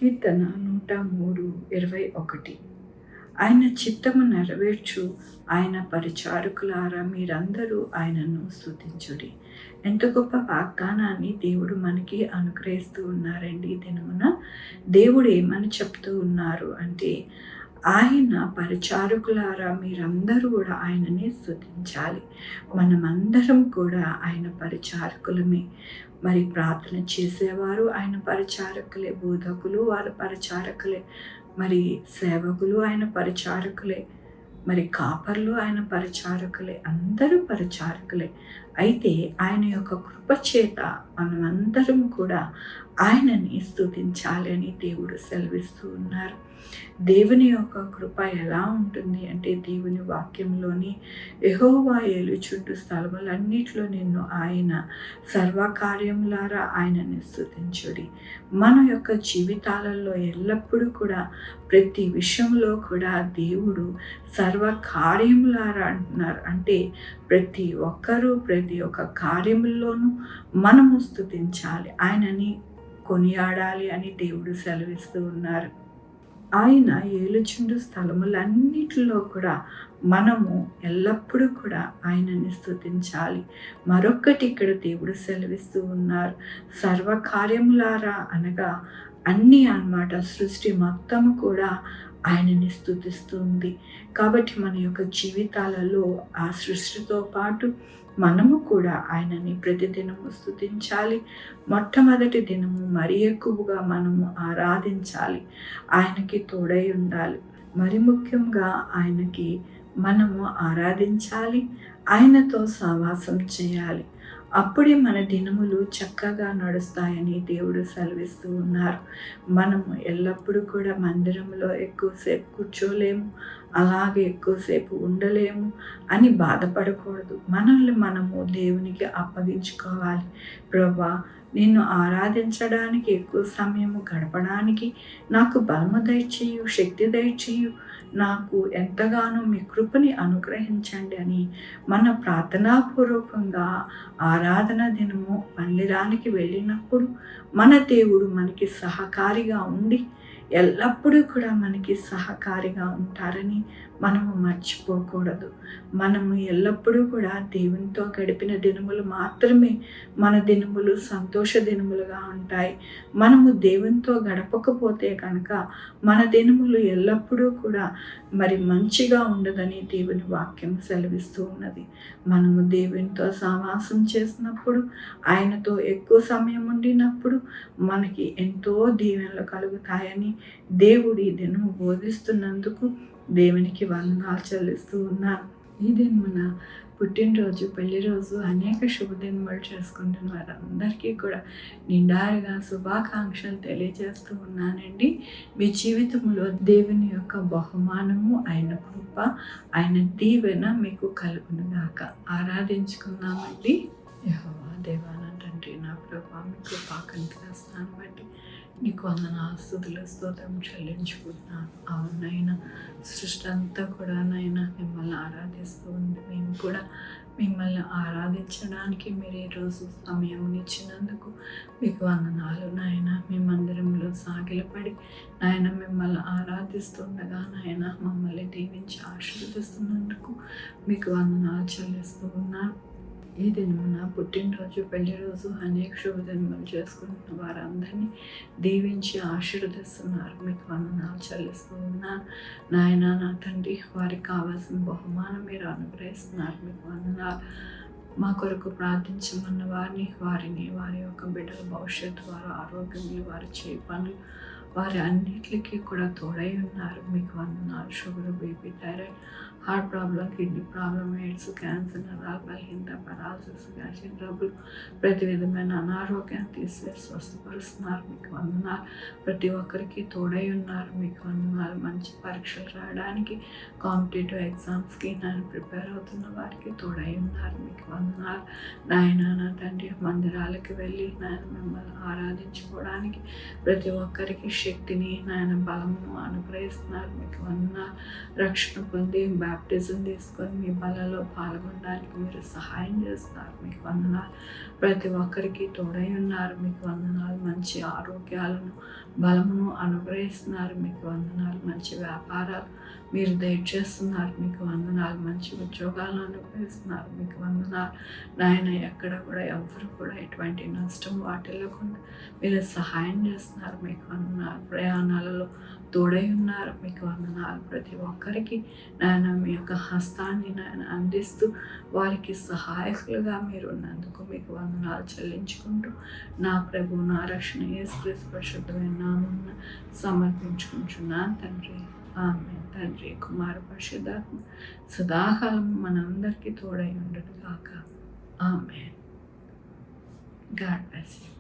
కీర్తన 103:21. ఆయన చిత్తము నెరవేర్చు ఆయన పరిచారకులారా మీరందరూ ఆయనను స్తుతించుడి. ఎంత గొప్ప వాగ్దానాన్ని దేవుడు మనకి అనుగ్రహిస్తూ ఉన్నారండి ఈ దినమున. దేవుడు ఏమని చెప్తూ ఉన్నారు అంటే, ఆయన పరిచారకులారా మీరందరూ కూడా ఆయనని స్తుతించాలి. మనమందరం కూడా ఆయన పరిచారకులమే. మరి ప్రార్థన చేసేవారు ఆయన పరిచారకులే, బోధకులు వారి పరిచారకులే, మరి సేవకులు ఆయన పరిచారకులే, మరి కాపర్లు ఆయన పరిచారకులే, అందరూ పరిచారకులే. అయితే ఆయన యొక్క కృప చేత మనమందరం కూడా ఆయనని స్తుతించాలి అని దేవుడు సెలవిస్తూ ఉన్నారు. దేవుని యొక్క కృప ఎలా ఉంటుంది అంటే, దేవుని వాక్యంలోని యెహోవా ఏలుచుండు స్థలములన్నిటిలో నిన్ను ఆయన సర్వకార్యములారా ఆయనని స్తుతించుడి. మన యొక్క జీవితాలలో ఎల్లప్పుడూ కూడా ప్రతి విషయంలో కూడా దేవుడు సర్వకార్యములారా అంటున్నారు. అంటే ప్రతి ఒక్కరూ ప్రతి ఒక్క కార్యముల్లోనూ మనము స్తుతించాలి, ఆయనని కొనియాడాలి అని దేవుడు సెలవిస్తూ ఉన్నారు. ఆయన ఏలుచుండు స్థలములన్నిటిలో కూడా మనము ఎల్లప్పుడూ కూడా ఆయనని స్తుతించాలి. మరొక్కటి ఇక్కడ దేవుడు సెలవిస్తూ ఉన్నారు, సర్వకార్యములారా అనగా అన్నీ అన్నమాట. సృష్టి మొత్తము కూడా ఆయనని స్తుతిస్తుంది. కాబట్టి మన యొక్క జీవితాలలో ఆ సృష్టితో పాటు మనము కూడా ఆయనని ప్రతిదినము స్తుతించాలి. మొట్టమొదటి దినము మరి ఎక్కువగా మనము ఆరాధించాలి, ఆయనకి తోడై ఉండాలి. మరి ముఖ్యంగా ఆయనకి మనము ఆరాధించాలి, ఆయనతో సహవాసం చేయాలి. అప్పుడే మన దినములు చక్కగా నడుస్తాయని దేవుడు సెలవిస్తూ ఉన్నారు. మనము ఎల్లప్పుడూ కూడా మందిరంలో ఎక్కువసేపు కూర్చోలేము, అలాగే ఎక్కువసేపు ఉండలేము అని బాధపడకూడదు. మనల్ని మనము దేవునికి అప్పగించుకోవాలి. ప్రభువా, నిన్ను ఆరాధించడానికి ఎక్కువ సమయము గడపడానికి నాకు బలము దయచేయు, శక్తి దయచేయు, నాకు ఎంతగానో మీ కృపని అనుగ్రహించండి అని మన ప్రార్థనాపూర్వకంగా ఆరాధన దినము మందిరానికి వెళ్ళినప్పుడు మన దేవుడు మనకి సహకారిగా ఉండి ఎల్లప్పుడూ కూడా మనకి సహకారిగా ఉంటారని మనము మర్చిపోకూడదు. మనము ఎల్లప్పుడూ కూడా దేవునితో గడిపిన దినములు మాత్రమే మన దినములు సంతోష దినములుగా ఉంటాయి. మనము దేవునితో గడపకపోతే కనుక మన దినములు ఎల్లప్పుడూ కూడా మరి మంచిగా ఉండదని దేవుని వాక్యం సెలవిస్తూ ఉన్నది. మనము దేవునితో సహవాసం చేసినప్పుడు, ఆయనతో ఎక్కువ సమయం ఉండినప్పుడు మనకి ఎంతో దీవెనలు కలుగుతాయని దేవుడు ఈ దినము బోధిస్తున్నందుకు దేవునికి వందనాలు చెల్లిస్తూ ఉన్నాను. ఈ దినమున పుట్టినరోజు, పెళ్లి రోజు, అనేక శుభదినములు చేసుకుంటున్న వారందరికీ కూడా నిండారుగా శుభాకాంక్షలు తెలియజేస్తూ ఉన్నానండి. మీ జీవితంలో దేవుని యొక్క బహుమానము, ఆయన కృప, ఆయన దీవెన మీకు కలుగునుగాక. ఆరాధించుకుందామండి. యెహోవా దేవా నా తండ్రి, నా ప్రభువా, మీ కృపా కనికరాలను బట్టి నీకు వందనాలు, స్తుతులు, స్తోత్రం చెల్లించుకుంటున్నాను. అవునైనా సృష్టి అంతా కూడా నైనా మిమ్మల్ని ఆరాధిస్తూ ఉంది. మేము కూడా మిమ్మల్ని ఆరాధించడానికి మీరు ఈరోజు సమయం ఇచ్చినందుకు మీకు వందనాలు నాయన. మీ మందిరంలో సాగిలపడి నాయన మిమ్మల్ని ఆరాధిస్తుండగా నాయన మమ్మల్ని దీవించి ఆశీర్వదిస్తున్నందుకు మీకు వందనాలు చెల్లిస్తూ ఉన్నాను. ఈ దినమున పుట్టినరోజు, పెళ్లి రోజు, అనేక శుభదినములు చేసుకుంటున్న వారందరినీ దీవించి ఆశీర్వదిస్తున్నారు. మీకు వందనాలు చెల్లిస్తూ ఉన్నాను నాయన. నా తండ్రి, వారికి కావాల్సిన బహుమానం మీరు అనుగ్రహిస్తున్నారు. మీకు వందనాలు. మా కొరకు ప్రార్థించమన్న వారిని వారి యొక్క బిడ్డల భవిష్యత్తు, వారి ఆరోగ్యములు, వారి చేయి పనులు, వారి అన్నిటికీ కూడా తోడై ఉన్నారు. మీకు వందనాలు. Sugar, BP, thyroid, heart problem, kidney problem, AIDS, cancer, నరాల బలహీనత, పెరాలసిస్, గ్యాస్ట్రిక్ ట్రబుల్, ప్రతి విధమైన అనారోగ్యాన్ని తీసివేసి స్వస్థపరుస్తున్నారు. మీకు వందనాలు. ప్రతి ఒక్కరికి తోడై ఉన్నారు. మీకు వందనాలు. మంచి పరీక్షలు రాయడానికి, కాంపిటేటివ్ ఎగ్జామ్స్కి నేను ప్రిపేర్ అవుతున్న వారికి తోడై ఉన్నారు. మీకు వందనాలు నాయన. నా తండ్రి, మందిరాలకు వెళ్ళి నాయన మిమ్మల్ని ఆరాధించుకోవడానికి ప్రతి ఒక్కరికి శక్తిని నాయన బలమును అనుగ్రహిస్తున్నారు. మీకు వందనాలు. రక్షణ పొంది బాప్టిజం తీసుకొని మీ బలలో పాల్గొనడానికి మీరు సహాయం చేస్తున్నారు. మీకు వందనాలు. ప్రతి ఒక్కరికి తోడై ఉన్నారు. మీకు వందనాలు. మంచి ఆరోగ్యాలను, బలమును అనుగ్రహిస్తున్నారు, మీకు వందనాలు. మంచి వ్యాపారాలు మీరు దయచేస్తున్నారు, మీకు వందనాలు. మంచి ఉద్యోగాలను అనుగ్రహిస్తున్నారు, మీకు వందనాలు. నాయన ఎక్కడ కూడా ఎవరు కూడా ఎటువంటి నష్టం వాటిల్లకుండా మీరు సహాయం చేస్తున్నారు, మీకు వందనాలు. ప్రయాణాలలో తోడై ఉన్నారు, మీకు వందనాలు. ప్రతి ఒక్కరికి నాయన మీ యొక్క హస్తాన్ని నాయన అందిస్తూ వారికి సహాయకులుగా మీరు ఉన్నందుకు మీకు వందనాలు చెల్లించుకుంటూ నా ప్రభు, నా రక్షణ యేసుక్రీస్తు పరిశుద్ధమైన నామమున సమర్పించుకుంటున్నాను తండ్రి. ఆమేన్. తండ్రి, కుమార పరిశుద్ధాత్మ సదాకాలం మనందరికీ తోడై ఉండదు గాక. ఆమేన్. God bless you.